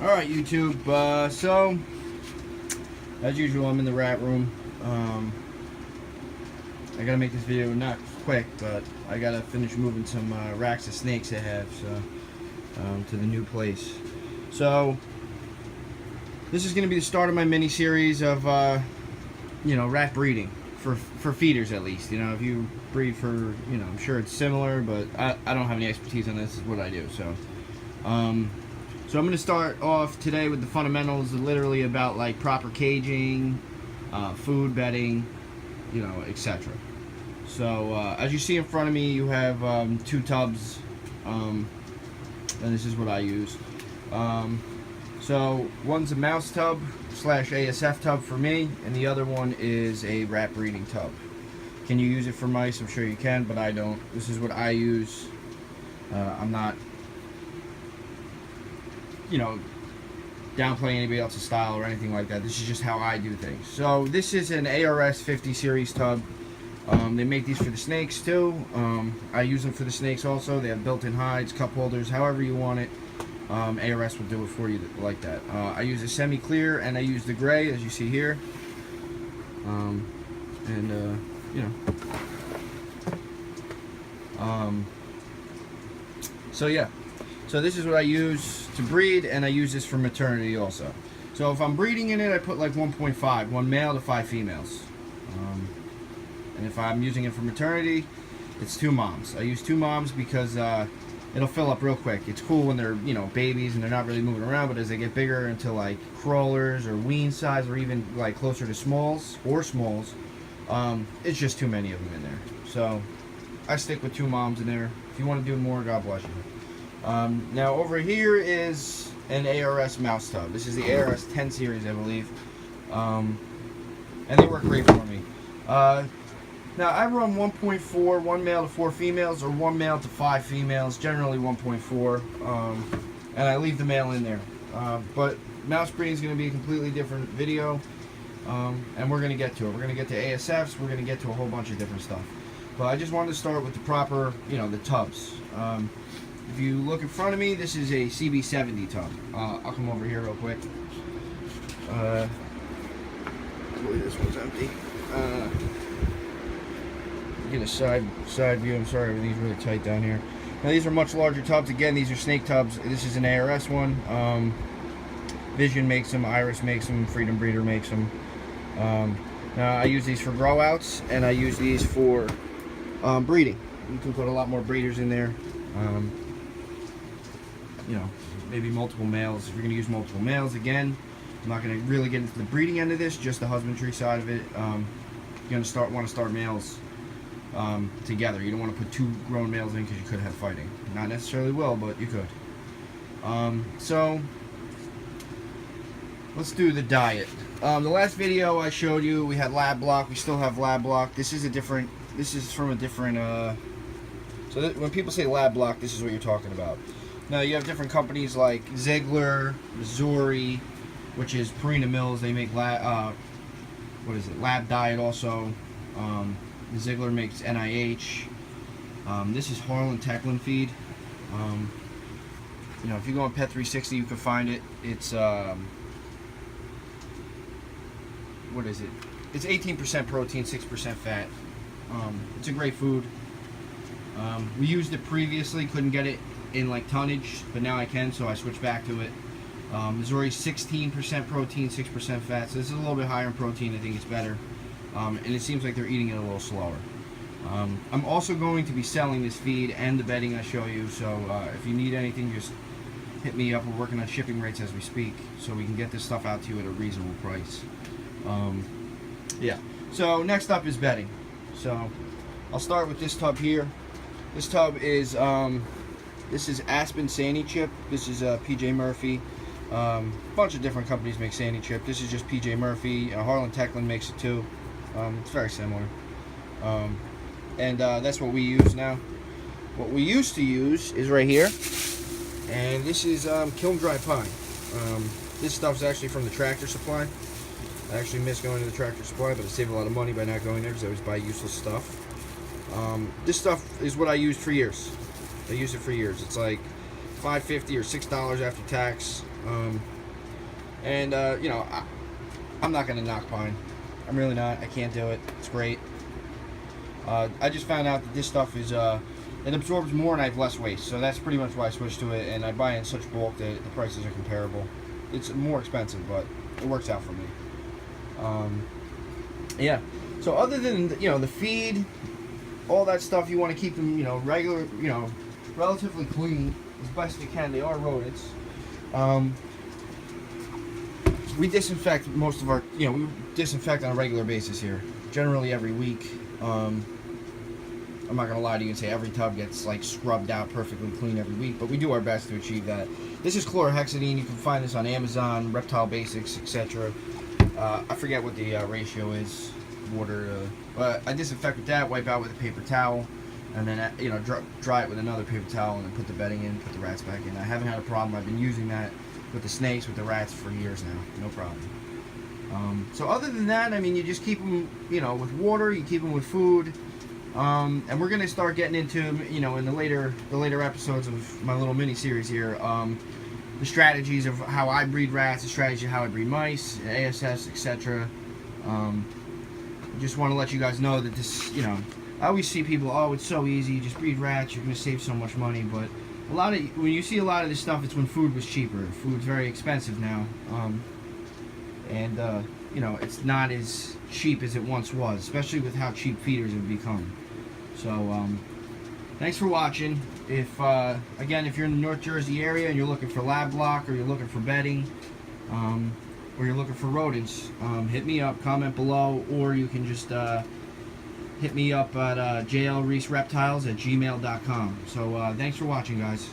Alright, YouTube, so as usual, I'm in the rat room. I gotta make this video not quick, but I gotta finish moving some racks of snakes I have to the new place. So this is gonna be the start of my mini series of rat breeding for feeders, at least. You know, if you breed for, I'm sure it's similar, but I don't have any expertise on this. This is what I do. So so I'm going to start off today with the fundamentals, literally about like proper caging, food, bedding, etc. So as you see in front of me, you have 2 tubs, and this is what I use. So one's a mouse tub / ASF tub for me, and the other one is a rat breeding tub. Can you use it for mice? I'm sure you can, but I don't. This is what I use. I'm not downplaying anybody else's style or anything like that. This is just how I do things. So this is an ARS 50 series tub. They make these for the snakes too. I use them for the snakes also. They have built-in hides, cup holders, however you want it. ARS will do it for you like that. I use a semi-clear and I use the gray, as you see here. So yeah. So this is what I use to breed, and I use this for maternity also. So if I'm breeding in it, I put like 1.5, 1 male to 5 females. And if I'm using it for maternity, it's 2 moms. I use 2 moms because it'll fill up real quick. It's cool when they're, babies and they're not really moving around, but as they get bigger into like crawlers or wean size, or even like closer to smalls, it's just too many of them in there. So I stick with 2 moms in there. If you want to do more, God bless you. Now over here is an ARS mouse tub. This is the ARS 10 series, I believe. And they work great for me. Now I run 1.4, 1 male to 4 females, or 1 male to 5 females, generally 1.4. And I leave the male in there. But mouse breeding is going to be a completely different video. And we're going to get to it. We're going to get to ASFs. We're going to get to a whole bunch of different stuff. But I just wanted to start with the proper, the tubs. If you look in front of me, this is a CB70 tub. I'll come over here real quick. I believe this one's empty. Get a side view. I'm sorry, everything's really tight down here. Now these are much larger tubs. Again, these are snake tubs. This is an ARS one. Vision makes them. Iris makes them. Freedom Breeder makes them. Now I use these for grow outs, and I use these for breeding. You can put a lot more breeders in there. Maybe multiple males. If you're going to use multiple males, again, I'm not going to really get into the breeding end of this, just the husbandry side of it. You're going to want to start males together. You don't want to put 2 grown males in because you could have fighting. Not necessarily will, but you could. So let's do the diet. The last video I showed you, we had Lab Block. We still have Lab Block. This is from a different so when people say Lab Block, this is what you're talking about. Now you have different companies like Ziegler, Missouri, which is Purina Mills. They make Lab Diet also. Ziegler makes NIH. This is Harlan Tecklin feed. If you go on Pet 360, you can find it. It's what is it? It's 18% protein, 6% fat. It's a great food. We used it previously, couldn't get it in like tonnage, but now I can, so I switched back to it. Missouri 16% protein, 6% fat, so this is a little bit higher in protein. I think it's better, and it seems like they're eating it a little slower. I'm also going to be selling this feed and the bedding I show you, so if you need anything, just hit me up. We're working on shipping rates as we speak, so we can get this stuff out to you at a reasonable price. Yeah. So next up is bedding. So I'll start with this tub here. This tub is this is Aspen Sandy Chip. This is PJ Murphy. Bunch of different companies make Sandy Chip. This is just PJ Murphy. Harlan Tecklin makes it too. It's very similar. And that's what we use now. What we used to use is right here, and this is Kiln Dry Pine. This stuff's actually from the Tractor Supply. I actually miss going to the Tractor Supply, but I save a lot of money by not going there because I always buy useless stuff. This stuff is what I used for years. I used it for years. It's like $5.50 or $6 after tax. You know, I'm not gonna knock pine. I'm really not. I can't do it. It's great. I just found out that this stuff is it absorbs more and I have less waste, so that's pretty much why I switched to it. And I buy in such bulk that the prices are comparable. It's more expensive, but it works out for me. Yeah. So other than the feed, all that stuff, you want to keep them regular, relatively clean as best you can. They are rodents. We disinfect most of our, we disinfect on a regular basis here, generally every week. I'm not gonna lie to you and say every tub gets like scrubbed out perfectly clean every week, but we do our best to achieve that. This is chlorhexidine. You can find this on Amazon, Reptile Basics, etc. I forget what the ratio is, water, but I disinfect with that, wipe out with a paper towel, and then dry it with another paper towel, and then put the bedding in, put the rats back in. I haven't had a problem. I've been using that with the snakes, with the rats for years now, no problem. So other than that, I mean, you just keep them, with water. You keep them with food, and we're gonna start getting into, in the later episodes of my little mini series here, the strategies of how I breed rats, the strategy of how I breed mice, ASS, etc. Just want to let you guys know that this, I always see people, oh, it's so easy, just breed rats, you're gonna save so much money, but when you see a lot of this stuff, it's when food was cheaper. Food's very expensive now. It's not as cheap as it once was, especially with how cheap feeders have become. So, thanks for watching. If you're in the North Jersey area and you're looking for lab block, or you're looking for bedding, or you're looking for rodents, hit me up, comment below, or you can just hit me up at jlreesereptiles@gmail.com. So, thanks for watching, guys.